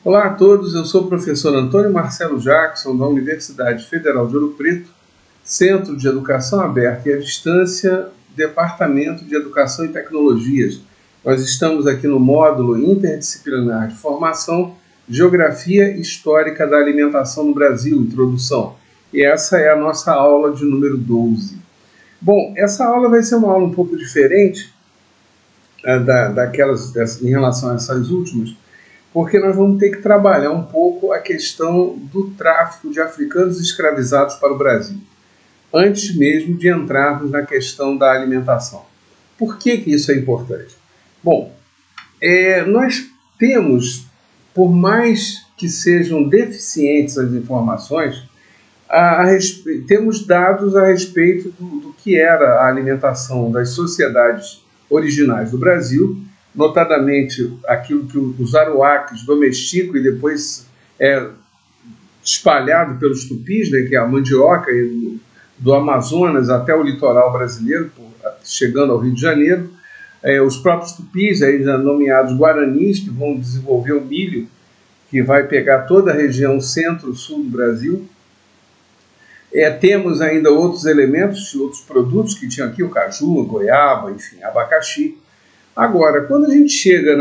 Olá a todos, eu sou o professor Antônio Marcelo Jackson, da Universidade Federal de Ouro Preto, Centro de Educação Aberta e à Distância, Departamento de Educação e Tecnologias. Nós estamos aqui no módulo interdisciplinar de formação Geografia Histórica da Alimentação no Brasil, Introdução. E essa é a nossa aula de número 12. Bom, essa aula vai ser uma aula um pouco diferente em relação a essas últimas, porque nós vamos ter que trabalhar um pouco a questão do tráfico de africanos escravizados para o Brasil, antes mesmo de entrarmos na questão da alimentação. Por que isso é importante? Bom, nós temos, por mais que sejam deficientes as informações, temos dados a respeito do que era a alimentação das sociedades originais do Brasil, notadamente aquilo que os aruaques domesticam e depois é espalhado pelos tupis, né, que é a mandioca do Amazonas até o litoral brasileiro, chegando ao Rio de Janeiro. Os próprios tupis, aí já nomeados guaranis, que vão desenvolver o milho, que vai pegar toda a região centro-sul do Brasil. Temos ainda outros elementos, outros produtos que tinham aqui, o caju, a goiaba, enfim, abacaxi. Agora, quando a gente chega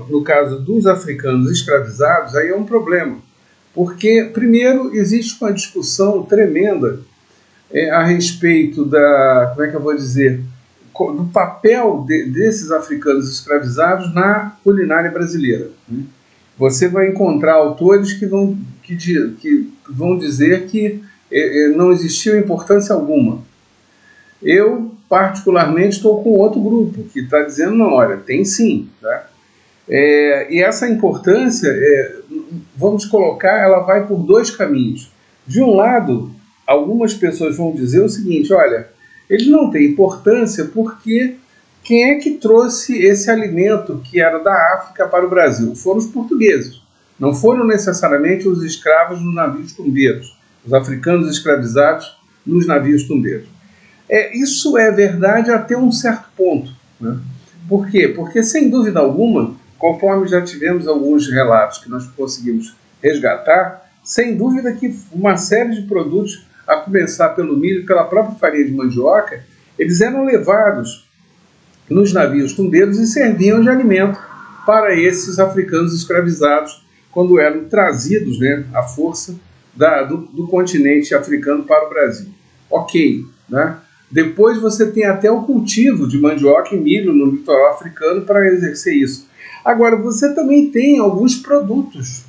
no caso dos africanos escravizados, aí é um problema, porque, primeiro, existe uma discussão tremenda a respeito do papel desses africanos escravizados na culinária brasileira. Você vai encontrar autores que vão dizer que não existiu importância alguma. Eu, particularmente, estou com outro grupo que está dizendo, não, olha, tem sim. Tá? E essa importância, vamos colocar, ela vai por dois caminhos. De um lado, algumas pessoas vão dizer o seguinte, olha, ele não tem importância porque quem é que trouxe esse alimento que era da África para o Brasil? Foram os portugueses, não foram necessariamente os escravos nos navios tumbeiros, os africanos escravizados nos navios tumbeiros. Isso é verdade até um certo ponto. Né? Por quê? Porque, sem dúvida alguma, conforme já tivemos alguns relatos que nós conseguimos resgatar, sem dúvida que uma série de produtos, a começar pelo milho e pela própria farinha de mandioca, eles eram levados nos navios tumbeiros e serviam de alimento para esses africanos escravizados quando eram trazidos, né, à força do continente africano para o Brasil. Ok, né? Depois você tem até o cultivo de mandioca e milho no litoral africano para exercer isso. Agora, você também tem alguns produtos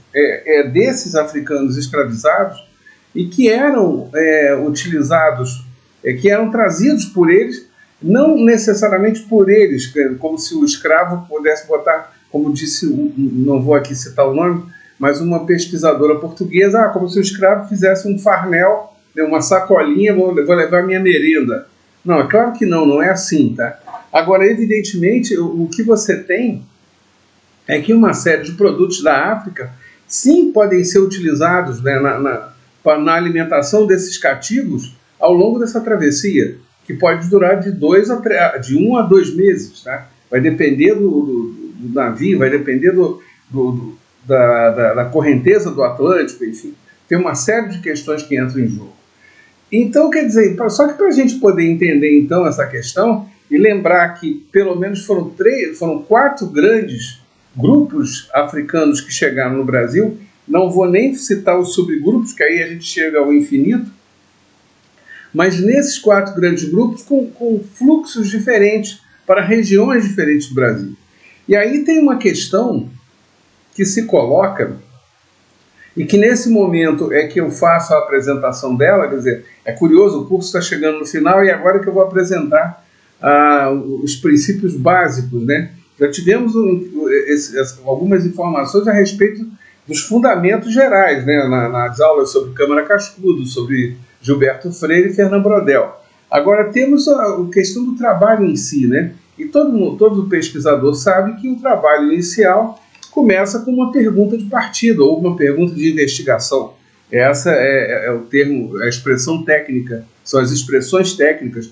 desses africanos escravizados e que eram utilizados, que eram trazidos por eles, não necessariamente por eles, como se o escravo pudesse botar, como disse, não vou aqui citar o nome, mas uma pesquisadora portuguesa, como se o escravo fizesse um farnel, uma sacolinha, vou levar minha merenda. Não, é claro que não é assim, tá? Agora, evidentemente, o que você tem é que uma série de produtos da África, sim, podem ser utilizados, né, na alimentação desses cativos ao longo dessa travessia, que pode durar de 1 a 2 meses, tá? Vai depender do navio, vai depender da correnteza do Atlântico, enfim. Tem uma série de questões que entram em jogo. Então, quer dizer, só que para a gente poder entender, então, essa questão, e lembrar que pelo menos foram 4 grandes grupos africanos que chegaram no Brasil, não vou nem citar os subgrupos, que aí a gente chega ao infinito, mas nesses 4 grandes grupos com fluxos diferentes para regiões diferentes do Brasil. E aí tem uma questão que se coloca, e que nesse momento é que eu faço a apresentação dela, quer dizer, é curioso, o curso está chegando no final e agora que eu vou apresentar os princípios básicos, né? Já tivemos algumas informações a respeito dos fundamentos gerais, né? Nas aulas sobre Câmara Cascudo, sobre Gilberto Freire e Fernando Brodel. Agora temos a questão do trabalho em si, né? E todo pesquisador sabe que o trabalho inicial começa com uma pergunta de partida ou uma pergunta de investigação. Essa é o termo, a expressão técnica, são as expressões técnicas,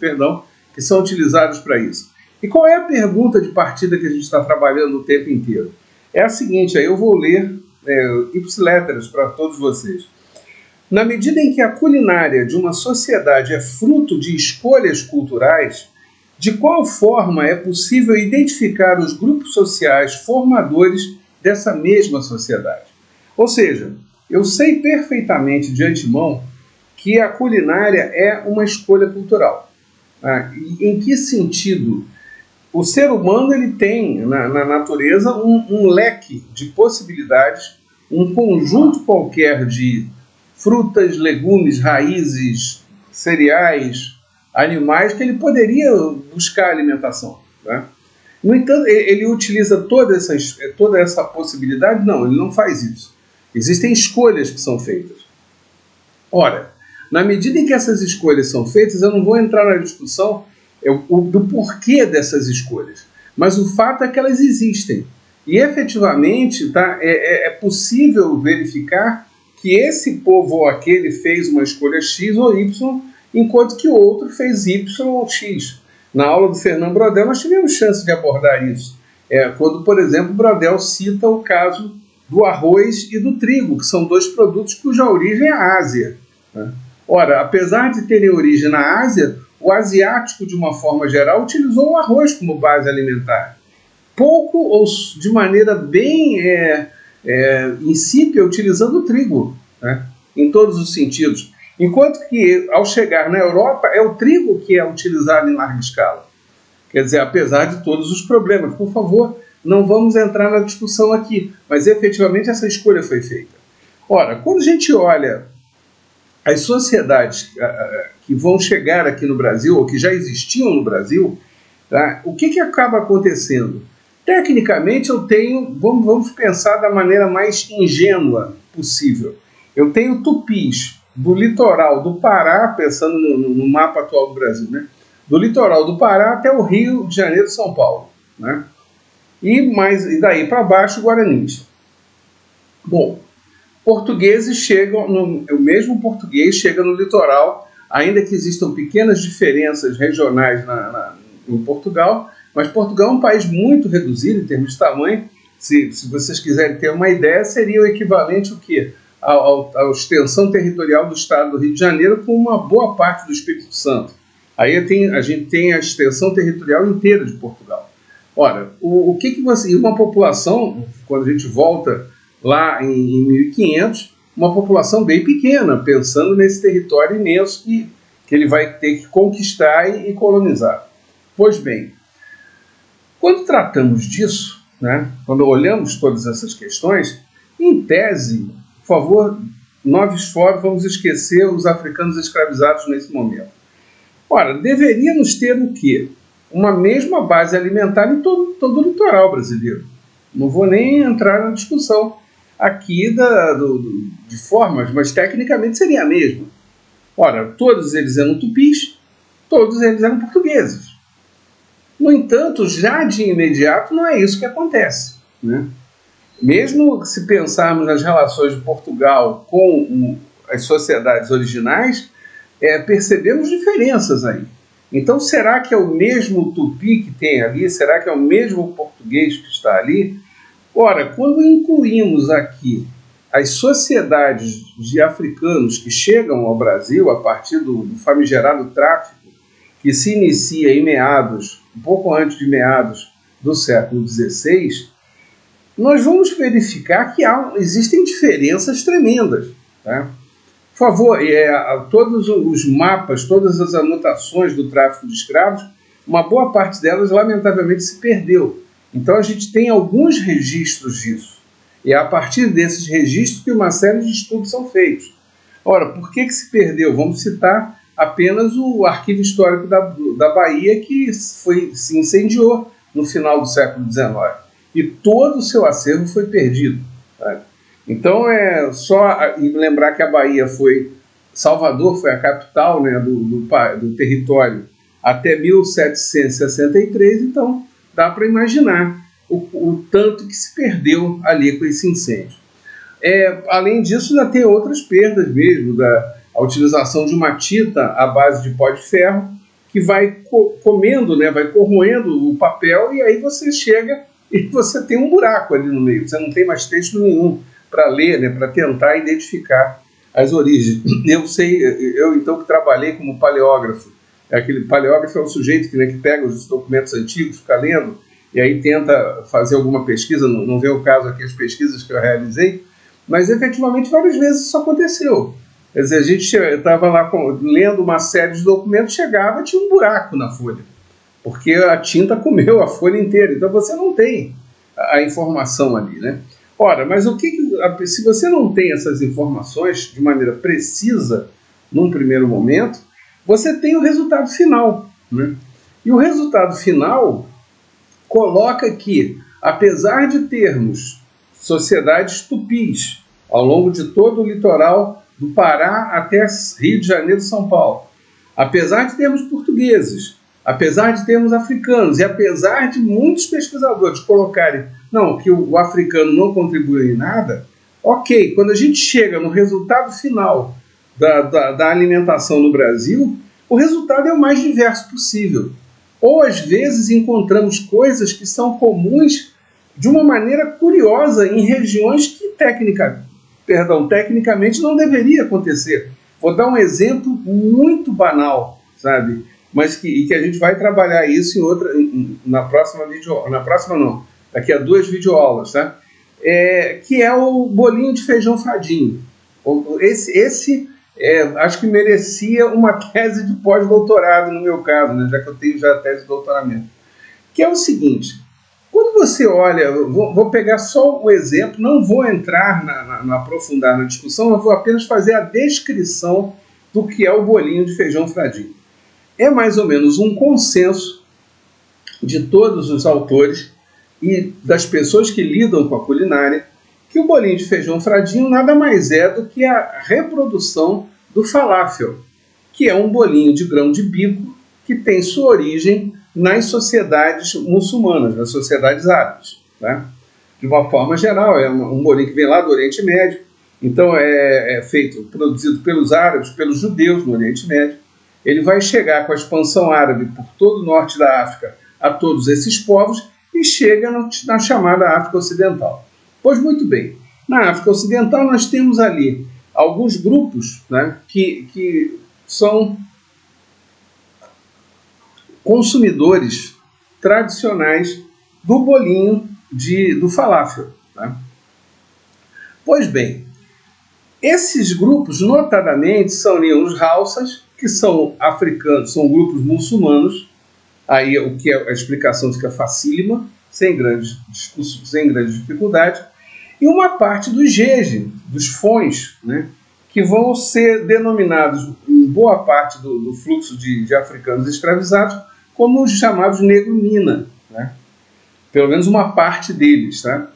que são utilizadas para isso. E qual é a pergunta de partida que a gente está trabalhando o tempo inteiro? É a seguinte, aí eu vou ler ipsiléteras para todos vocês. Na medida em que a culinária de uma sociedade é fruto de escolhas culturais, de qual forma é possível identificar os grupos sociais formadores dessa mesma sociedade? Ou seja, eu sei perfeitamente de antemão que a culinária é uma escolha cultural. Em que sentido? O ser humano ele tem na natureza um leque de possibilidades, um conjunto qualquer de frutas, legumes, raízes, cereais, animais que ele poderia buscar alimentação. Né? No entanto, ele utiliza toda essa possibilidade? Não, ele não faz isso. Existem escolhas que são feitas. Ora, na medida em que essas escolhas são feitas, eu não vou entrar na discussão do porquê dessas escolhas, mas o fato é que elas existem. E efetivamente é possível verificar que esse povo ou aquele fez uma escolha X ou Y, enquanto que o outro fez Y ou X. Na aula do Fernando Brodel nós tivemos chance de abordar isso. Quando, por exemplo, Brodel cita o caso do arroz e do trigo, que são dois produtos cuja origem é a Ásia. Né? Ora, apesar de terem origem na Ásia, o asiático, de uma forma geral, utilizou o arroz como base alimentar. Pouco ou de maneira bem insípida, utilizando o trigo, né? Em todos os sentidos. Enquanto que, ao chegar na Europa, é o trigo que é utilizado em larga escala. Quer dizer, apesar de todos os problemas. Por favor, não vamos entrar na discussão aqui, mas efetivamente essa escolha foi feita. Ora, quando a gente olha as sociedades que vão chegar aqui no Brasil, ou que já existiam no Brasil, tá? O que acaba acontecendo? Tecnicamente eu tenho, vamos pensar da maneira mais ingênua possível, eu tenho tupis do litoral do Pará, pensando no mapa atual do Brasil, né? Do litoral do Pará até o Rio de Janeiro e São Paulo, né? E daí para baixo, guaranis. Bom, portugueses chegam, o mesmo português chega no litoral, ainda que existam pequenas diferenças regionais em Portugal, mas Portugal é um país muito reduzido em termos de tamanho. Se vocês quiserem ter uma ideia, seria o equivalente ao quê? A extensão territorial do estado do Rio de Janeiro com uma boa parte do Espírito Santo. Aí a gente tem a extensão territorial inteira de Portugal. Ora, e uma população, quando a gente volta lá em 1500, uma população bem pequena, pensando nesse território imenso que ele vai ter que conquistar e colonizar. Pois bem, quando tratamos disso, né, quando olhamos todas essas questões, em tese, por favor, nove fora, vamos esquecer os africanos escravizados nesse momento. Ora, deveríamos ter o quê? Uma mesma base alimentar em todo o litoral brasileiro. Não vou nem entrar na discussão aqui de formas, mas tecnicamente seria a mesma. Ora, todos eles eram tupis, todos eles eram portugueses. No entanto, já de imediato, não é isso que acontece, né? Mesmo se pensarmos nas relações de Portugal com as sociedades originais, percebemos diferenças aí. Então, será que é o mesmo tupi que tem ali? Será que é o mesmo português que está ali? Ora, quando incluímos aqui as sociedades de africanos que chegam ao Brasil a partir do famigerado tráfico, que se inicia em um pouco antes de meados do século XVI, nós vamos verificar que existem diferenças tremendas. Tá? Por favor, todos os mapas, todas as anotações do tráfico de escravos, uma boa parte delas, lamentavelmente, se perdeu. Então, a gente tem alguns registros disso. E é a partir desses registros que uma série de estudos são feitos. Ora, por que se perdeu? Vamos citar apenas o arquivo histórico da Bahia, que se incendiou no final do século XIX. E todo o seu acervo foi perdido. Tá? Então, só lembrar que a Bahia Salvador foi a capital, né, do território até 1763, então dá para imaginar o tanto que se perdeu ali com esse incêndio. Além disso, ainda tem outras perdas mesmo, a utilização de uma tinta à base de pó de ferro, que vai comendo, né, vai corroendo o papel, e aí você chega e você tem um buraco ali no meio, você não tem mais texto nenhum. para ler, né, para tentar identificar as origens. Eu então que trabalhei como paleógrafo, aquele paleógrafo é o sujeito que, né, que pega os documentos antigos, fica lendo, e aí tenta fazer alguma pesquisa, não vem o caso aqui as pesquisas que eu realizei, mas efetivamente várias vezes isso aconteceu. Quer dizer, a gente estava lá lendo uma série de documentos, chegava e tinha um buraco na folha, porque a tinta comeu a folha inteira, então você não tem a informação ali, né? Ora, mas se você não tem essas informações de maneira precisa, num primeiro momento, você tem o resultado final, né? E o resultado final coloca que, apesar de termos sociedades tupis ao longo de todo o litoral do Pará até Rio de Janeiro e São Paulo, apesar de termos portugueses, apesar de termos africanos, e apesar de muitos pesquisadores colocarem que o africano não contribui em nada, ok, quando a gente chega no resultado final da alimentação no Brasil, o resultado é o mais diverso possível. Ou, às vezes, encontramos coisas que são comuns de uma maneira curiosa em regiões que tecnicamente não deveria acontecer. Vou dar um exemplo muito banal, sabe? Mas que a gente vai trabalhar isso daqui a 2 videoaulas, tá? Que é o bolinho de feijão fradinho. Acho que merecia uma tese de pós-doutorado no meu caso, né, já que eu tenho já a tese de doutoramento. Que é o seguinte, quando você olha, vou pegar só o exemplo, não vou entrar aprofundar na discussão, mas vou apenas fazer a descrição do que é o bolinho de feijão fradinho. É mais ou menos um consenso de todos os autores e das pessoas que lidam com a culinária, que o bolinho de feijão fradinho nada mais é do que a reprodução do falafel, que é um bolinho de grão de bico que tem sua origem nas sociedades muçulmanas, nas sociedades árabes, né? De uma forma geral, é um bolinho que vem lá do Oriente Médio, então produzido pelos árabes, pelos judeus no Oriente Médio. Ele vai chegar com a expansão árabe por todo o norte da África a todos esses povos e chega na chamada África Ocidental. Pois muito bem, na África Ocidental nós temos ali alguns grupos, né, que são consumidores tradicionais do bolinho do falafel, tá? Pois bem, esses grupos notadamente são os Haussas, que são africanos, são grupos muçulmanos, aí o que a explicação fica facílima, sem grandes dificuldades, e uma parte dos Jeje, dos Fões, né, que vão ser denominados, em boa parte do fluxo de africanos escravizados, como os chamados negro-mina, né? Pelo menos uma parte deles. Tá?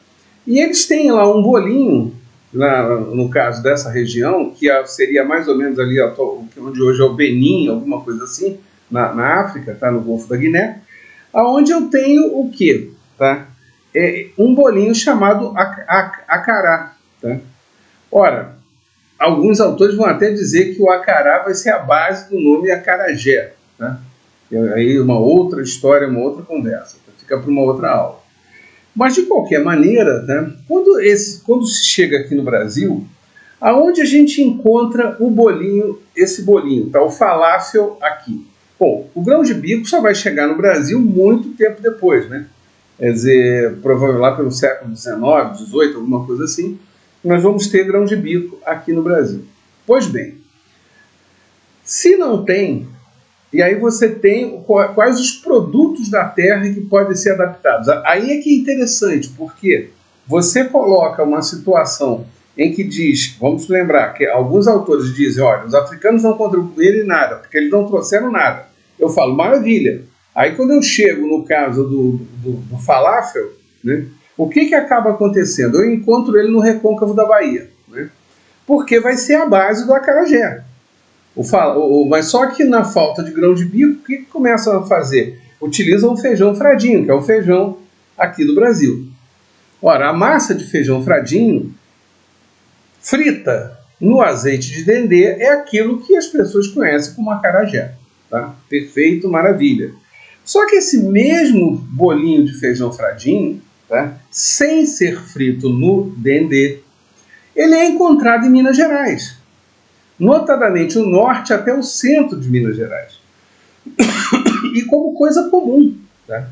E eles têm lá um bolinho, no caso dessa região, que seria mais ou menos ali onde hoje é o Benin, alguma coisa assim, na África, tá? No Golfo da Guiné, onde eu tenho o quê? Tá? Um bolinho chamado acará. Tá? Ora, alguns autores vão até dizer que o acará vai ser a base do nome acarajé. Tá? Aí uma outra história, uma outra conversa. Fica para uma outra aula. Mas, de qualquer maneira, né, quando se chega aqui no Brasil, aonde a gente encontra esse bolinho, tá? O falafel aqui? Bom, o grão de bico só vai chegar no Brasil muito tempo depois, né? Quer dizer, provavelmente lá pelo século XIX, XVIII, alguma coisa assim, nós vamos ter grão de bico aqui no Brasil. Pois bem, se não tem, e aí você tem quais os produtos da terra que podem ser adaptados. Aí é que é interessante, porque você coloca uma situação em que diz, vamos lembrar, que alguns autores dizem, olha, os africanos não contribuíram em nada, porque eles não trouxeram nada. Eu falo, maravilha. Aí quando eu chego no caso do falafel, né, o que acaba acontecendo? Eu encontro ele no recôncavo da Bahia, né, porque vai ser a base do acarajé. Mas só que na falta de grão de bico, o que começam a fazer? Utilizam o feijão fradinho, que é o feijão aqui do Brasil. Ora, a massa de feijão fradinho frita no azeite de dendê é aquilo que as pessoas conhecem como acarajé. Tá? Perfeito, maravilha. Só que esse mesmo bolinho de feijão fradinho, tá, sem ser frito no dendê, ele é encontrado em Minas Gerais, notadamente o norte até o centro de Minas Gerais, e como coisa comum. Tá?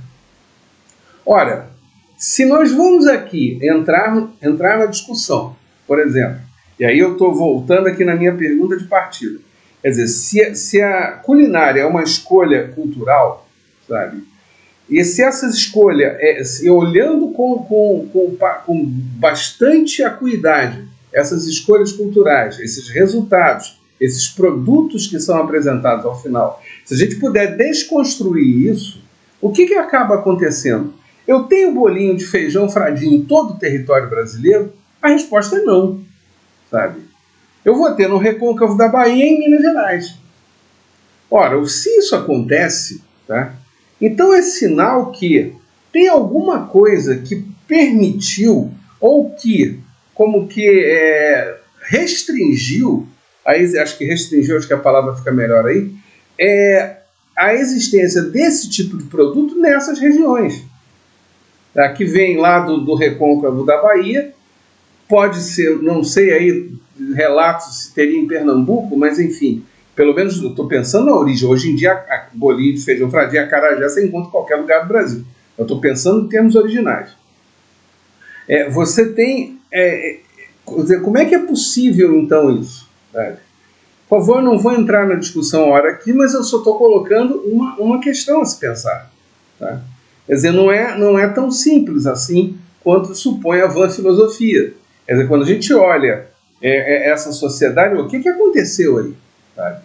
Ora, se nós vamos aqui entrar na discussão, por exemplo, e aí eu estou voltando aqui na minha pergunta de partida, quer dizer, se a culinária é uma escolha cultural, sabe? E se essa escolha, olhando com bastante acuidade, essas escolhas culturais, esses resultados, esses produtos que são apresentados ao final, se a gente puder desconstruir isso, o que acaba acontecendo? Eu tenho bolinho de feijão fradinho em todo o território brasileiro? A resposta é não, sabe? Eu vou ter no recôncavo da Bahia em Minas Gerais. Ora, se isso acontece, tá? Então é sinal que tem alguma coisa que permitiu ou que, restringiu, acho que a palavra fica melhor aí, a existência desse tipo de produto nessas regiões. Tá? Que vem lá do recôncavo da Bahia, pode ser, não sei aí, relatos se teria em Pernambuco, mas enfim, pelo menos eu estou pensando na origem. Hoje em dia, a bolinho de feijão fradinho, acarajé, você encontra em qualquer lugar do Brasil. Eu estou pensando em termos originais. Você tem... como é que é possível, então, isso? Por favor, eu não vou entrar na discussão agora aqui, mas eu só estou colocando uma questão a se pensar. Tá? Quer dizer, não é tão simples assim quanto supõe a vã filosofia. Quer dizer, quando a gente olha essa sociedade, o que aconteceu aí? Sabe?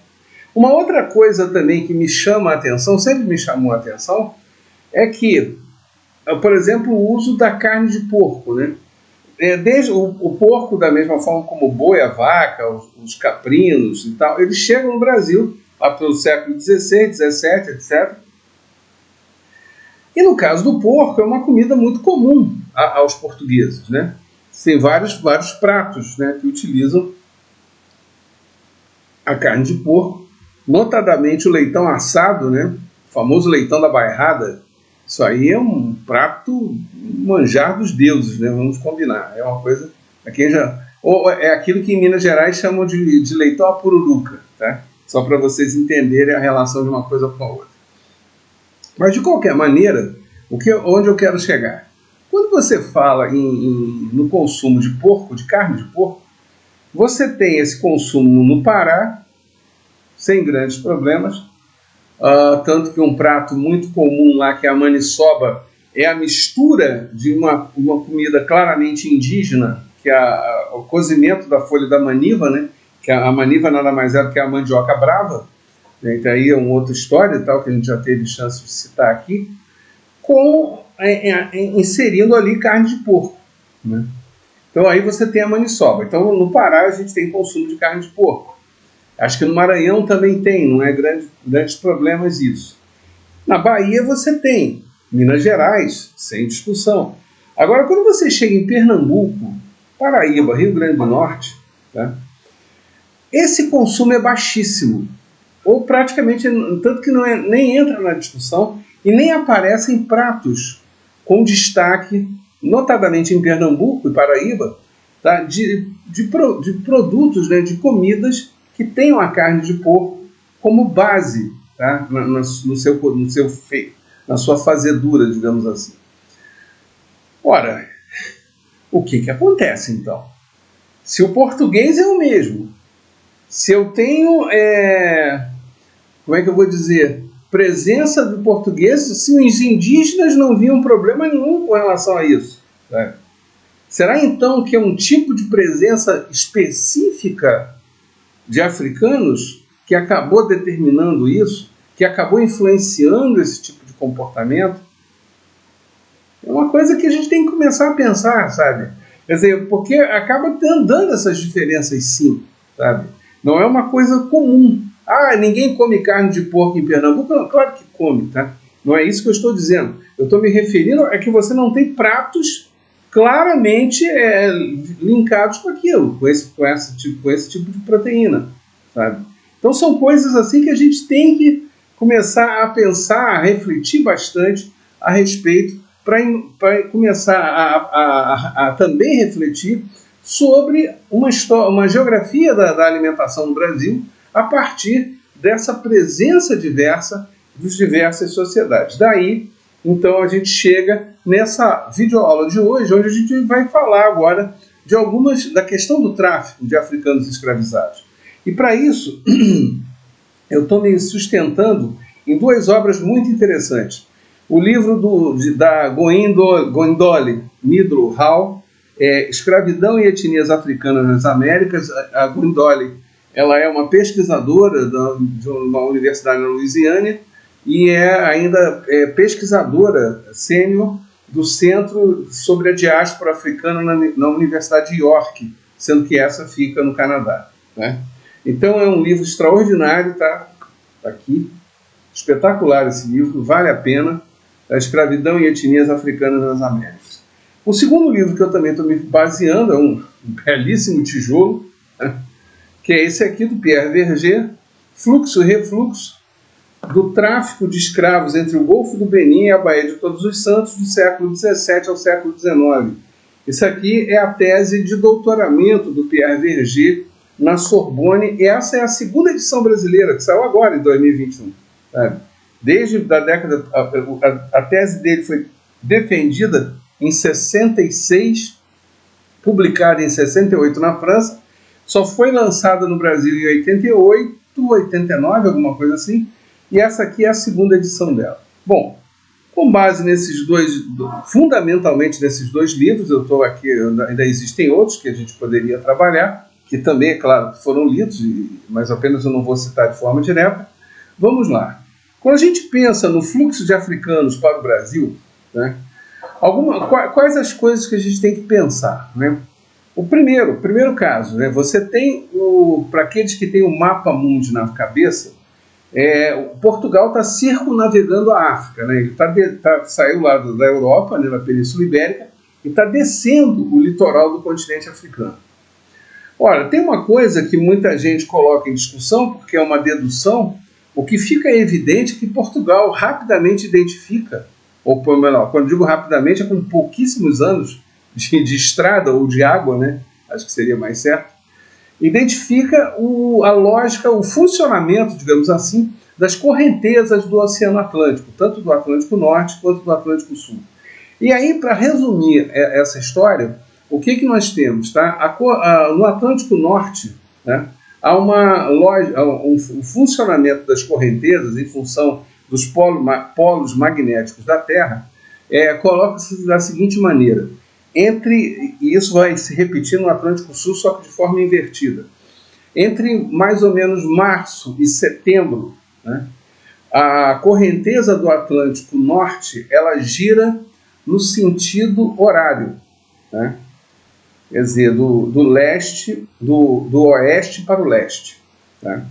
Uma outra coisa também que me chama a atenção, sempre me chamou a atenção, é que, por exemplo, o uso da carne de porco, né? Desde o porco, da mesma forma como o boi, a vaca, os caprinos e tal, eles chegam no Brasil lá pelo século XVI, XVII, etc. E no caso do porco, é uma comida muito comum aos portugueses, né? Tem vários pratos, né, que utilizam a carne de porco, notadamente o leitão assado, né? O famoso leitão da bairrada. Isso aí é um prato manjar dos deuses, né? Vamos combinar. É uma coisa... Ou é aquilo que em Minas Gerais chamam de leitão à pururuca, tá? Só para vocês entenderem a relação de uma coisa com a outra. Mas, de qualquer maneira, onde eu quero chegar? Quando você fala no consumo de porco, de carne de porco, você tem esse consumo no Pará, sem grandes problemas, tanto que um prato muito comum lá, que é a maniçoba, é a mistura de uma comida claramente indígena, que é o cozimento da folha da maniva, né? Que a maniva nada mais é do que a mandioca brava, né? Então aí é uma outra história e tal, que a gente já teve chance de citar aqui, inserindo ali carne de porco, né? Então aí você tem a maniçoba. Então no Pará a gente tem consumo de carne de porco. Acho que no Maranhão também tem, não é grandes problemas isso. Na Bahia você tem, Minas Gerais, sem discussão. Agora, quando você chega em Pernambuco, Paraíba, Rio Grande do Norte, tá? Esse consumo é baixíssimo, ou praticamente, tanto que nem entra na discussão e nem aparece em pratos com destaque, notadamente em Pernambuco e Paraíba, tá? de produtos, né, de comidas que tenham a carne de porco como base, tá? Na sua fazedura, digamos assim. Ora, o que acontece então? Se o português é o mesmo, se eu tenho, como é que eu vou dizer, presença do português, se os indígenas não viam problema nenhum com relação a isso, né? Será então que é um tipo de presença específica de africanos que acabou determinando isso, que acabou influenciando esse tipo de comportamento? É uma coisa que a gente tem que começar a pensar, sabe? Quer dizer, porque acaba dando essas diferenças sim, sabe? Não é uma coisa comum. Ninguém come carne de porco em Pernambuco? Não, claro que come, tá? Não é isso que eu estou dizendo. Eu estou me referindo a que você não tem pratos claramente linkados com aquilo, com esse tipo de proteína, sabe? Então são coisas assim que a gente tem que começar a pensar, a refletir bastante a respeito, para começar a também refletir sobre uma geografia da alimentação no Brasil a partir dessa presença diversa das diversas sociedades. Daí, então, a gente chega nessa videoaula de hoje, onde a gente vai falar agora de da questão do tráfico de africanos escravizados. E para isso, eu estou me sustentando em duas obras muito interessantes. O livro da Gwendolyn Meadow Hall, Escravidão e Etnias Africanas nas Américas. A Gwendolyn, ela é uma pesquisadora de uma universidade na Louisiana e ainda pesquisadora sênior do Centro sobre a Diáspora Africana na Universidade de York, sendo que essa fica no Canadá, né? Então é um livro extraordinário, tá aqui, espetacular esse livro, vale a pena, A Escravidão e Etnias Africanas nas Américas. O segundo livro que eu também estou me baseando é um belíssimo tijolo, né? Que é esse aqui do Pierre Verger, Fluxo e Refluxo, do tráfico de escravos entre o Golfo do Benin e a Baía de Todos os Santos, do século XVII ao século XIX. Isso aqui é a tese de doutoramento do Pierre Verger na Sorbonne, e essa é a segunda edição brasileira, que saiu agora, em 2021. Sabe? Desde a década... A tese dele foi defendida em 66, publicada em 68 na França, só foi lançada no Brasil em 88, 89, alguma coisa assim, e essa aqui é a segunda edição dela. Bom, com base nesses fundamentalmente nesses dois livros, eu estou aqui, ainda existem outros que a gente poderia trabalhar, que também, é claro, foram lidos, mas apenas eu não vou citar de forma direta. Vamos lá. Quando a gente pensa no fluxo de africanos para o Brasil, né, quais as coisas que a gente tem que pensar, né? O primeiro caso, né, você tem, para aqueles que têm o mapa mundi na cabeça, Portugal está circunnavegando a África, né? Ele saiu lá da Europa, né, na Península Ibérica, e está descendo o litoral do continente africano. Ora, tem uma coisa que muita gente coloca em discussão, porque é uma dedução. O que fica evidente é que Portugal rapidamente identifica, ou melhor, quando digo rapidamente, é com pouquíssimos anos de estrada ou de água, né? Acho que seria mais certo. Identifica a lógica, o funcionamento, digamos assim, das correntezas do Oceano Atlântico, tanto do Atlântico Norte quanto do Atlântico Sul. E aí, para resumir essa história, o que nós temos? Tá? No Atlântico Norte, né, há um funcionamento das correntezas em função dos polos magnéticos da Terra, coloca-se da seguinte maneira. E isso vai se repetir no Atlântico Sul, só que de forma invertida. Entre mais ou menos março e setembro, né, a correnteza do Atlântico Norte, ela gira no sentido horário, né? Quer dizer, do oeste para o leste, tá?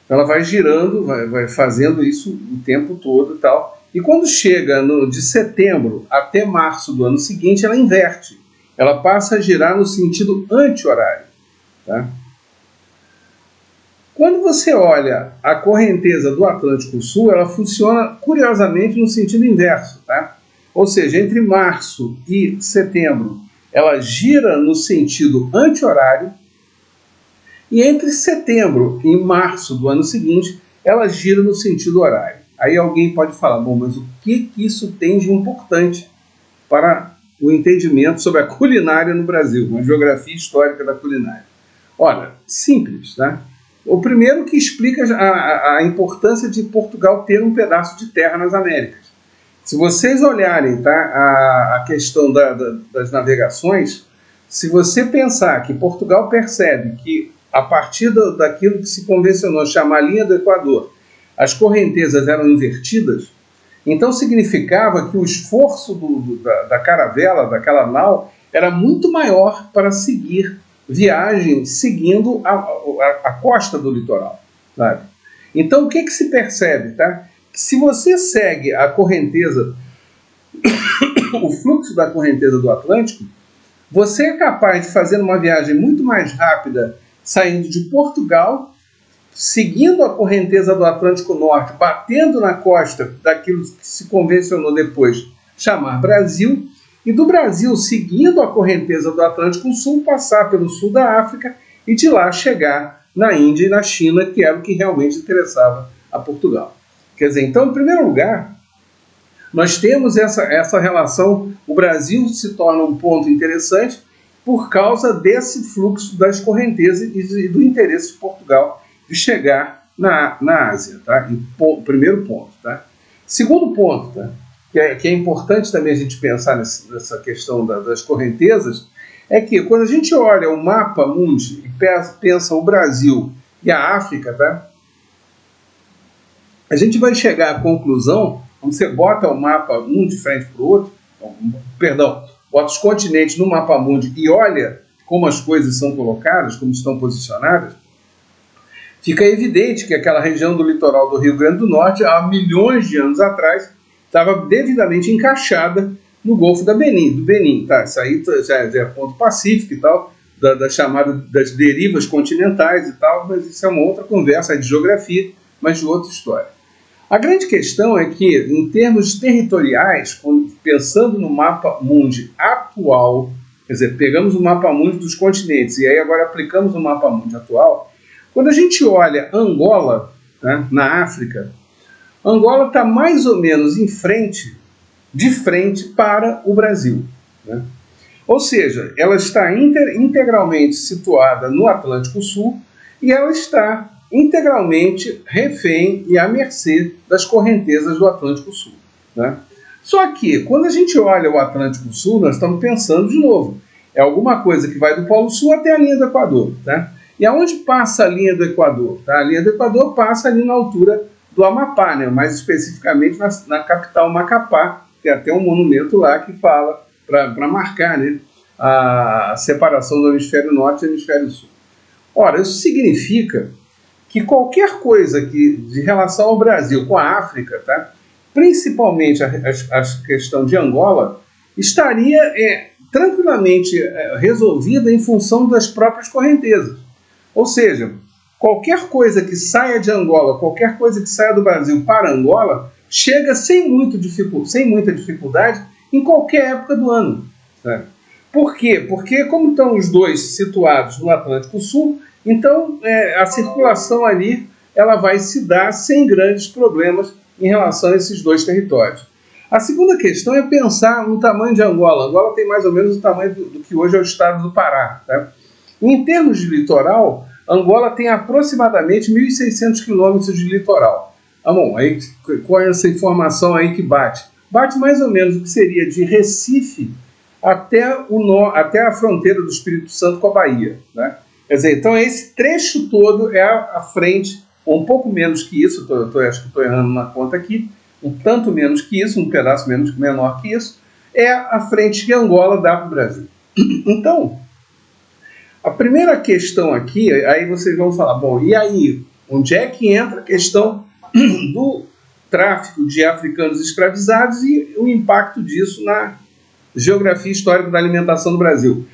Ela vai girando, vai fazendo isso o tempo todo e tal. E quando chega de setembro até março do ano seguinte, ela inverte. Ela passa a girar no sentido anti-horário, tá? Quando você olha a correnteza do Atlântico Sul, ela funciona curiosamente no sentido inverso, tá? Ou seja, entre março e setembro, ela gira no sentido anti-horário, e entre setembro e março do ano seguinte, ela gira no sentido horário. Aí alguém pode falar, bom, mas o que isso tem de importante para o entendimento sobre a culinária no Brasil, uma geografia histórica da culinária? Olha, simples, tá? O primeiro que explica a importância de Portugal ter um pedaço de terra nas Américas. Se vocês olharem, tá, a questão das navegações, se você pensar que Portugal percebe que a partir daquilo que se convencionou chamar linha do Equador, as correntezas eram invertidas, então significava que o esforço da caravela, daquela nau, era muito maior para seguir viagem seguindo a costa do litoral, sabe? Então o que se percebe, tá? Que se você segue a correnteza, o fluxo da correnteza do Atlântico, você é capaz de fazer uma viagem muito mais rápida saindo de Portugal, seguindo a correnteza do Atlântico Norte, batendo na costa daquilo que se convencionou depois chamar Brasil, e do Brasil, seguindo a correnteza do Atlântico Sul, passar pelo sul da África e de lá chegar na Índia e na China, que era o que realmente interessava a Portugal. Quer dizer, então, em primeiro lugar, nós temos essa relação, o Brasil se torna um ponto interessante por causa desse fluxo das correntezas e do interesse de Portugal de chegar na Ásia, tá? Primeiro ponto, tá? Segundo ponto, tá? Que é importante também a gente pensar nessa questão das correntezas, é que quando a gente olha o mapa mundi e pensa o Brasil e a África, tá? A gente vai chegar à conclusão, quando você bota o mapa um de frente para o outro, bota os continentes no mapa mundi e olha como as coisas são colocadas, como estão posicionadas, fica evidente que aquela região do litoral do Rio Grande do Norte, há milhões de anos atrás, estava devidamente encaixada no Golfo do Benin. Tá? Isso aí já é ponto pacífico e tal, da chamada das derivas continentais e tal, mas isso é uma outra conversa de geografia, mas de outra história. A grande questão é que, em termos territoriais, pensando no mapa mundi atual, quer dizer, pegamos o mapa mundi dos continentes e aí agora aplicamos o mapa mundi atual, quando a gente olha Angola, né, na África, Angola está mais ou menos de frente para o Brasil, né? Ou seja, ela está integralmente situada no Atlântico Sul e ela está integralmente refém e à mercê das correntezas do Atlântico Sul, né? Só que, quando a gente olha o Atlântico Sul, nós estamos pensando de novo, é alguma coisa que vai do Polo Sul até a linha do Equador, tá? E aonde passa a linha do Equador? Tá? A linha do Equador passa ali na altura do Amapá, né? Mais especificamente na capital Macapá, tem até um monumento lá que fala, para marcar, né, a separação do hemisfério norte e do hemisfério sul. Ora, isso significa que qualquer coisa de relação ao Brasil com a África, tá? Principalmente a questão de Angola, estaria tranquilamente resolvida em função das próprias correntezas. Ou seja, qualquer coisa que saia de Angola, qualquer coisa que saia do Brasil para Angola, chega sem muita dificuldade em qualquer época do ano. Tá? Por quê? Porque como estão os dois situados no Atlântico Sul, então a circulação ali ela vai se dar sem grandes problemas em relação a esses dois territórios. A segunda questão é pensar no tamanho de Angola. Angola tem mais ou menos o tamanho do que hoje é o estado do Pará. Tá? Em termos de litoral, Angola tem aproximadamente 1.600 quilômetros de litoral. Ah, bom, aí, com essa informação aí que bate mais ou menos o que seria de Recife até a fronteira do Espírito Santo com a Bahia. Né? Quer dizer, então esse trecho todo é a frente, ou um pouco menos que isso, acho que estou errando na conta aqui, um tanto menos que isso, um pedaço menor que isso, é a frente que Angola dá para o Brasil. Então, a primeira questão aqui, aí vocês vão falar, bom, e aí, onde é que entra a questão do tráfico de africanos escravizados e o impacto disso na geografia histórica da alimentação do Brasil?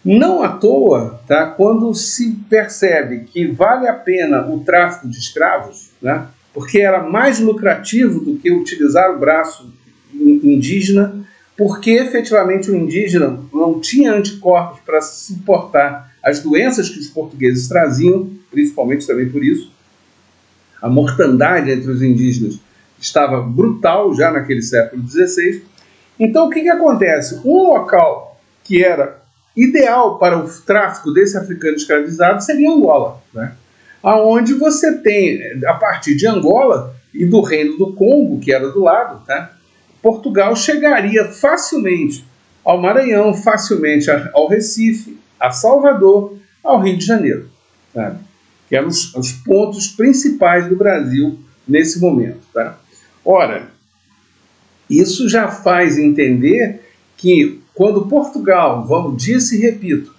Não à toa, tá, quando se percebe que vale a pena o tráfico de escravos, né, porque era mais lucrativo do que utilizar o braço indígena, porque efetivamente o indígena não tinha anticorpos para suportar as doenças que os portugueses traziam, principalmente também por isso. A mortandade entre os indígenas estava brutal já naquele século XVI. Então o que acontece? Um local que era ideal para o tráfico desse africano escravizado seria Angola, né? Onde você tem, a partir de Angola e do Reino do Congo, que era do lado, tá? Portugal chegaria facilmente ao Maranhão, facilmente ao Recife, a Salvador, ao Rio de Janeiro, tá? Que eram os pontos principais do Brasil nesse momento. Tá? Ora, isso já faz entender que quando Portugal, disse e repito,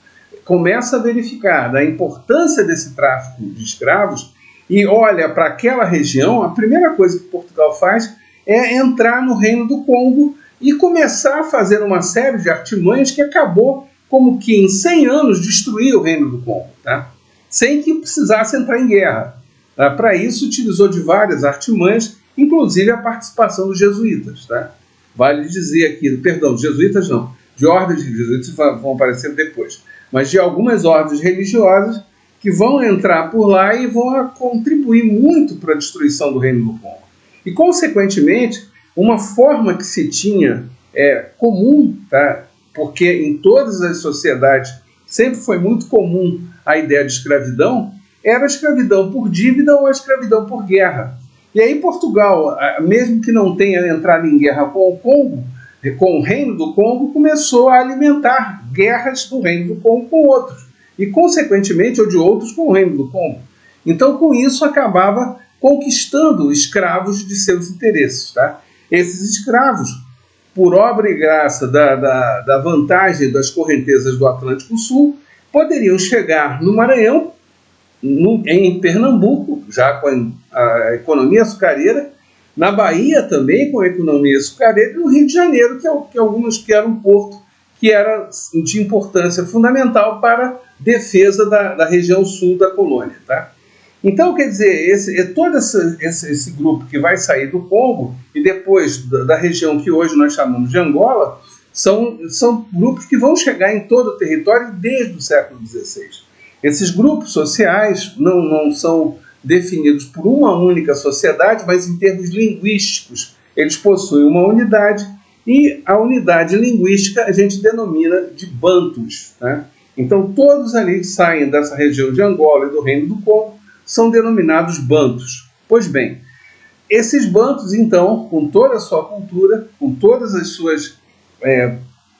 começa a verificar a importância desse tráfico de escravos e olha para aquela região, a primeira coisa que Portugal faz é entrar no Reino do Congo e começar a fazer uma série de artimanhas que acabou como que em 100 anos destruir o Reino do Congo, tá? Sem que precisasse entrar em guerra. Para isso utilizou de várias artimanhas, inclusive a participação dos jesuítas. Tá? Vale dizer aqui, perdão, jesuítas não, de ordens de jesuítas vão aparecer depois, mas de algumas ordens religiosas que vão entrar por lá e vão contribuir muito para a destruição do Reino do Congo. E, consequentemente, uma forma que se tinha comum, tá? Porque em todas as sociedades sempre foi muito comum a ideia de escravidão, era a escravidão por dívida ou a escravidão por guerra. E aí Portugal, mesmo que não tenha entrado em guerra com o Congo, com o Reino do Congo, começou a alimentar guerras do Reino do Congo com outros, e consequentemente, ou de outros com o Reino do Congo. Então, com isso, acabava conquistando escravos de seus interesses. Tá? Esses escravos, por obra e graça da vantagem das correntezas do Atlântico Sul, poderiam chegar no Maranhão, em Pernambuco, já com a economia açucareira, na Bahia também com a economia açucareira, e no Rio de Janeiro, que era um porto que era de importância fundamental para a defesa da região sul da colônia. Tá? Então, quer dizer, todo esse grupo que vai sair do Congo e depois da região que hoje nós chamamos de Angola, são grupos que vão chegar em todo o território desde o século XVI. Esses grupos sociais não são definidos por uma única sociedade, mas em termos linguísticos eles possuem uma unidade, e a unidade linguística a gente denomina de bantus. Né? Então todos ali que saem dessa região de Angola e do Reino do Congo são denominados bantus. Pois bem, esses bantus então, com toda a sua cultura, com todas as suas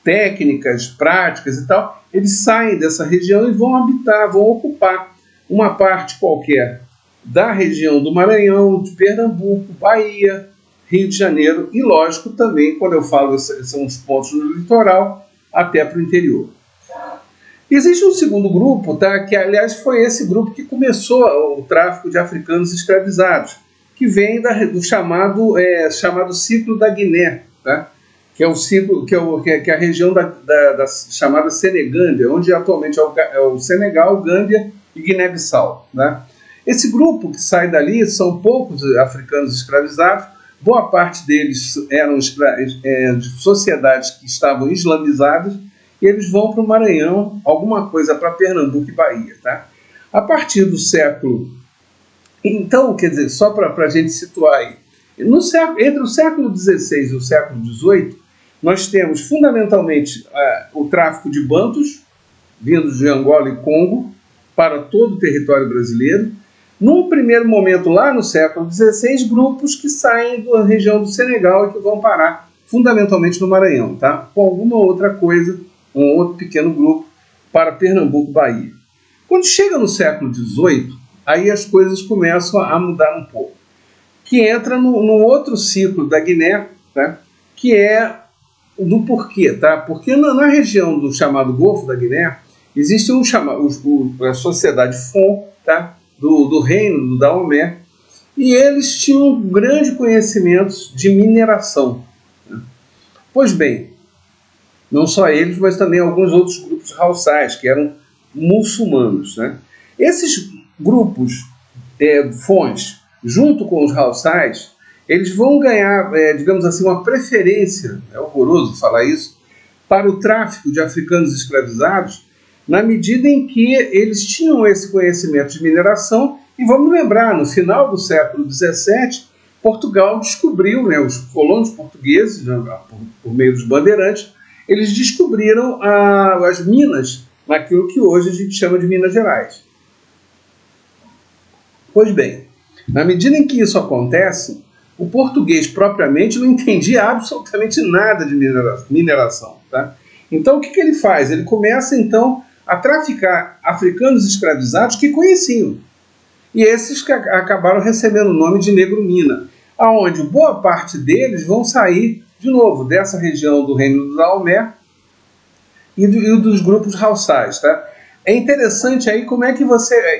técnicas, práticas e tal, eles saem dessa região e vão habitar, vão ocupar uma parte qualquer da região do Maranhão, de Pernambuco, Bahia, Rio de Janeiro e, lógico, também, quando eu falo, são os pontos no litoral, até para o interior. Existe um segundo grupo, tá, que, aliás, foi esse grupo que começou o tráfico de africanos escravizados, que vem do chamado ciclo da Guiné, tá? Que é o ciclo, que é a região da chamada Senegâmbia, onde atualmente é o Senegal, Gâmbia e Guiné-Bissau. Né? Esse grupo que sai dali são poucos africanos escravizados, boa parte deles eram de sociedades que estavam islamizadas, e eles vão para o Maranhão, alguma coisa para Pernambuco e Bahia. Tá? A partir do século... Então, quer dizer, só para a gente situar aí, entre o século XVI e o século XVIII, nós temos fundamentalmente o tráfico de bantus, vindos de Angola e Congo, para todo o território brasileiro. Num primeiro momento, lá no século XVI, grupos que saem da região do Senegal e que vão parar fundamentalmente no Maranhão, tá? Com alguma outra coisa, um outro pequeno grupo para Pernambuco, Bahia. Quando chega no século XVIII, aí as coisas começam a mudar um pouco, que entra no outro ciclo da Guiné, tá? Que é do porquê, tá? Porque na região do chamado Golfo da Guiné existe a sociedade Fon, tá? do reino do Daomé, e eles tinham grande conhecimento de mineração. Né? Pois bem, não só eles, mas também alguns outros grupos haussais, que eram muçulmanos. Né? Esses grupos Fons, junto com os haussais, eles vão ganhar, digamos assim, uma preferência, é horroroso falar isso, para o tráfico de africanos escravizados, na medida em que eles tinham esse conhecimento de mineração. E vamos lembrar, no final do século XVII, Portugal descobriu, né, os colonos portugueses, né, por meio dos bandeirantes, eles descobriram as minas, naquilo que hoje a gente chama de Minas Gerais. Pois bem, na medida em que isso acontece, o português propriamente não entendia absolutamente nada de mineração. Tá? Então o que ele faz? Ele começa então a traficar africanos escravizados que conheciam. E esses que acabaram recebendo o nome de negro-mina, aonde boa parte deles vão sair, de novo, dessa região do Reino do Daomé e dos grupos haussais. Tá? É interessante aí como é que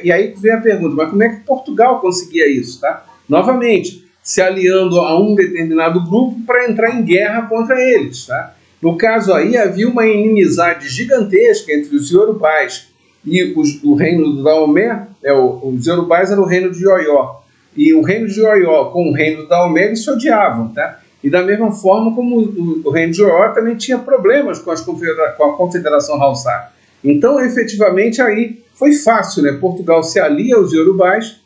e aí vem a pergunta, mas como é que Portugal conseguia isso? Tá? Novamente, se aliando a um determinado grupo para entrar em guerra contra eles. Tá? No caso aí, havia uma inimizade gigantesca entre os Yorubás e o reino do Daomé. Os Yorubás eram o reino de Oió. E o reino de Oió com o reino do Daomé, eles se odiavam. Tá? E da mesma forma como o Reino de Yoró também tinha problemas com a Confederação Haussá. Então, efetivamente, aí foi fácil, né? Portugal se alia aos iorubás,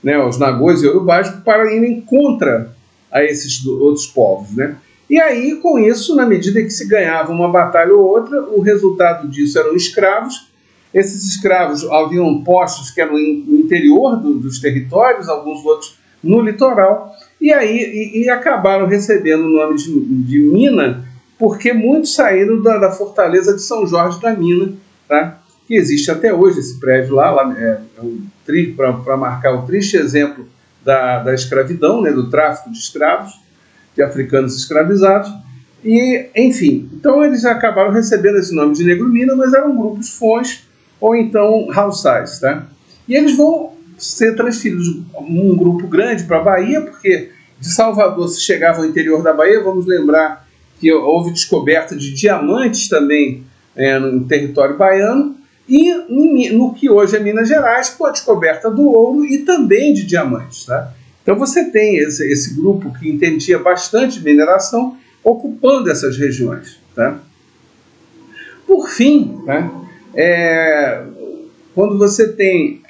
né, aos nagôs e iorubás, para irem contra a esses outros povos, né? E aí, com isso, na medida que se ganhava uma batalha ou outra, o resultado disso eram escravos. Esses escravos haviam postos que eram no interior dos territórios, alguns outros no litoral, e aí acabaram recebendo o nome de Mina, porque muitos saíram da fortaleza de São Jorge da Mina, tá? Que existe até hoje esse prédio lá para marcar o triste exemplo da escravidão, né, do tráfico de escravos, de africanos escravizados. E, enfim, então eles acabaram recebendo esse nome de Negro Mina, mas eram grupos Fons ou então Haussás, tá? E eles vão ser transferidos um grupo grande para a Bahia, porque de Salvador se chegava ao interior da Bahia. Vamos lembrar que houve descoberta de diamantes também no território baiano, e no que hoje é Minas Gerais, com a descoberta do ouro e também de diamantes, tá? Então você tem esse grupo que entendia bastante mineração ocupando essas regiões, tá? Por fim, tá? Quando você tem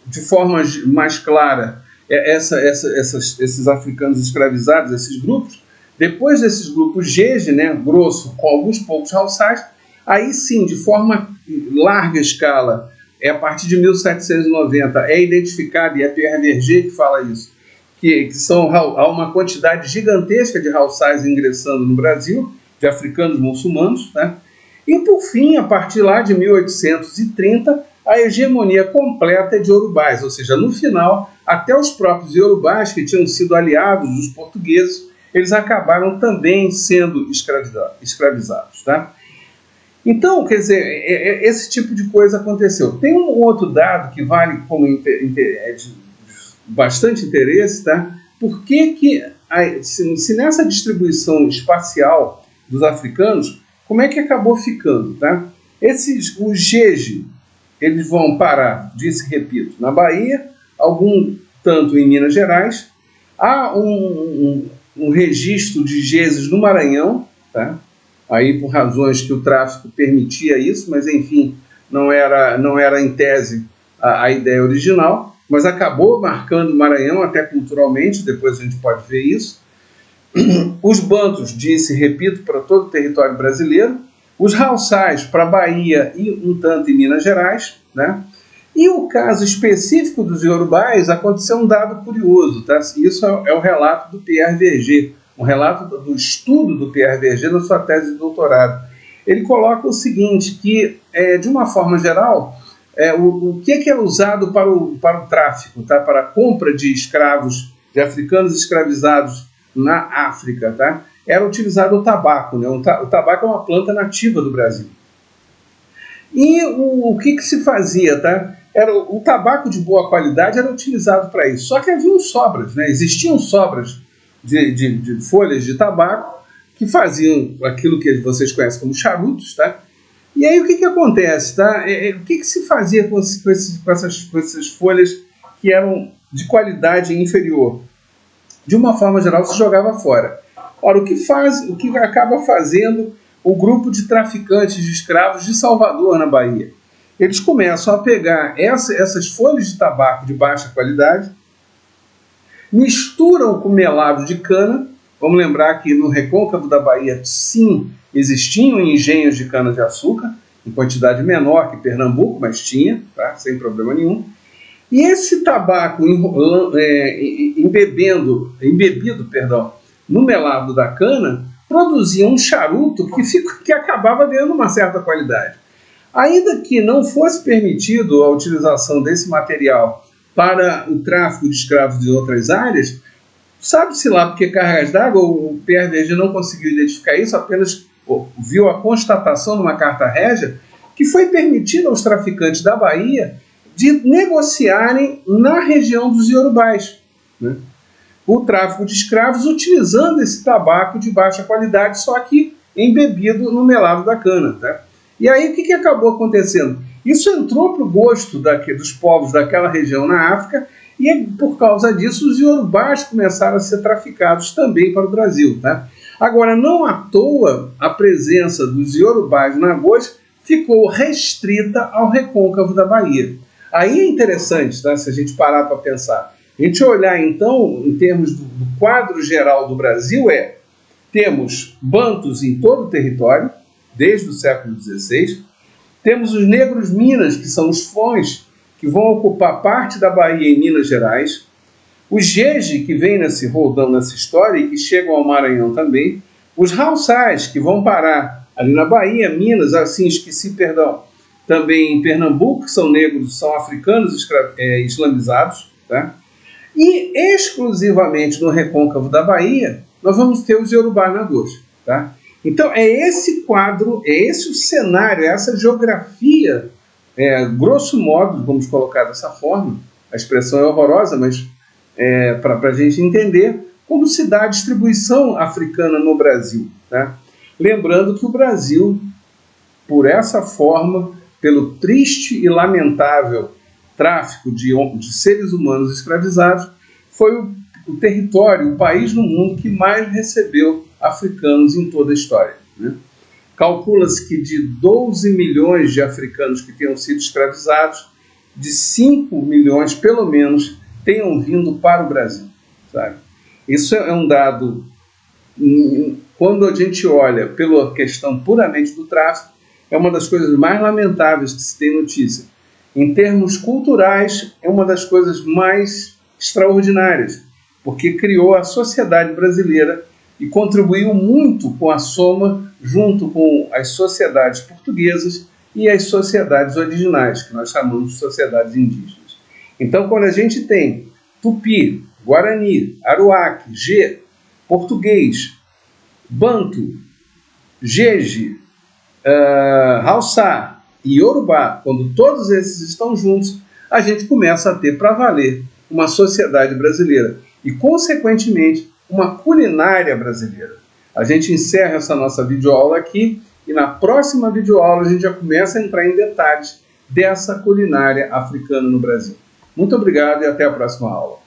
de forma mais clara esses africanos escravizados, esses grupos, depois desses grupos Jeje, né, grosso, com alguns poucos Haussás, aí sim, de forma larga escala, a partir de 1790, é identificado, e é Pierre Verger que fala isso, que há uma quantidade gigantesca de Haussás ingressando no Brasil, de africanos muçulmanos, né? E por fim, a partir lá de 1830, a hegemonia completa é de iorubás, ou seja, no final, até os próprios iorubás, que tinham sido aliados dos portugueses, eles acabaram também sendo escravizados, tá? Então, quer dizer, esse tipo de coisa aconteceu. Tem um outro dado que vale como de bastante interesse, tá? Por que se nessa distribuição espacial dos africanos, como é que acabou ficando, tá? Os Jeje, eles vão parar, disse e repito, na Bahia, algum tanto em Minas Gerais. Há um registro de Jeses no Maranhão, tá? Aí por razões que o tráfico permitia isso, mas enfim, não era em tese a ideia original, mas acabou marcando o Maranhão até culturalmente, depois a gente pode ver isso. Os bantos, disse e repito, para todo o território brasileiro, os Haussás para a Bahia e um tanto em Minas Gerais, né? E o caso específico dos iorubás, aconteceu um dado curioso, tá? Isso é o relato do Pierre Verger, um relato do estudo do Pierre Verger na sua tese de doutorado. Ele coloca o seguinte, que de uma forma geral, o que é usado para o tráfico, tá? Para a compra de escravos, de africanos escravizados na África, tá? Era utilizado o tabaco, né? O tabaco é uma planta nativa do Brasil. E o que se fazia, tá? O tabaco de boa qualidade era utilizado para isso. Só que haviam sobras, né? Existiam sobras de folhas de tabaco que faziam aquilo que vocês conhecem como charutos, tá? E aí o que acontece, tá? O que se fazia com essas folhas que eram de qualidade inferior? De uma forma geral, se jogava fora. Ora, o que acaba fazendo o grupo de traficantes de escravos de Salvador, na Bahia? Eles começam a pegar essas folhas de tabaco de baixa qualidade, misturam com melado de cana. Vamos lembrar que no recôncavo da Bahia, sim, existiam engenhos de cana-de-açúcar, em quantidade menor que Pernambuco, mas tinha, tá? Sem problema nenhum. E esse tabaco embebido no melado da cana, produzia um charuto que acabava ganhando uma certa qualidade. Ainda que não fosse permitido a utilização desse material para o tráfico de escravos de outras áreas, sabe-se lá porque cargas d'água, o Pierre Verger não conseguiu identificar isso, apenas viu a constatação numa carta régia que foi permitido aos traficantes da Bahia de negociarem na região dos iorubás, né, o tráfico de escravos utilizando esse tabaco de baixa qualidade, só que embebido no melado da cana, tá? E aí o que acabou acontecendo? Isso entrou para o gosto dos povos daquela região na África E por causa disso, os iorubás começaram a ser traficados também para o Brasil, né? Agora, não à toa, a presença dos iorubás na Goiás ficou restrita ao recôncavo da Bahia. Aí é interessante, tá? Se a gente parar para pensar. A gente olhar, então, em termos do quadro geral do Brasil, temos bantus em todo o território, desde o século XVI, temos os negros Minas, que são os Fões, que vão ocupar parte da Bahia em Minas Gerais, os Jeje, que vêm rodando nessa história e que chegam ao Maranhão também, os Hauçás, que vão parar ali na Bahia, Minas, também em Pernambuco, que são negros, são africanos islamizados, tá? E exclusivamente no recôncavo da Bahia, nós vamos ter os iorubás na Goiás, tá? Então é esse quadro, é esse o cenário, é essa geografia, grosso modo, vamos colocar dessa forma, a expressão é horrorosa, mas para a gente entender como se dá a distribuição africana no Brasil, tá? Lembrando que o Brasil, por essa forma, pelo triste e lamentável tráfico de seres humanos escravizados, foi o território, o país no mundo que mais recebeu africanos em toda a história, né? Calcula-se que de 12 milhões de africanos que tenham sido escravizados, de 5 milhões, pelo menos, tenham vindo para o Brasil, sabe? Isso é um dado, quando a gente olha pela questão puramente do tráfico, é uma das coisas mais lamentáveis que se tem notícia. Em termos culturais, é uma das coisas mais extraordinárias, porque criou a sociedade brasileira e contribuiu muito com a soma, junto com as sociedades portuguesas e as sociedades originais, que nós chamamos de sociedades indígenas. Então, quando a gente tem Tupi, Guarani, Aruaque, Gê, português, Banto, Jeje, Hauçá e Iorubá, quando todos esses estão juntos, a gente começa a ter para valer uma sociedade brasileira e, consequentemente, uma culinária brasileira. A gente encerra essa nossa videoaula aqui e na próxima videoaula a gente já começa a entrar em detalhes dessa culinária africana no Brasil. Muito obrigado e até a próxima aula.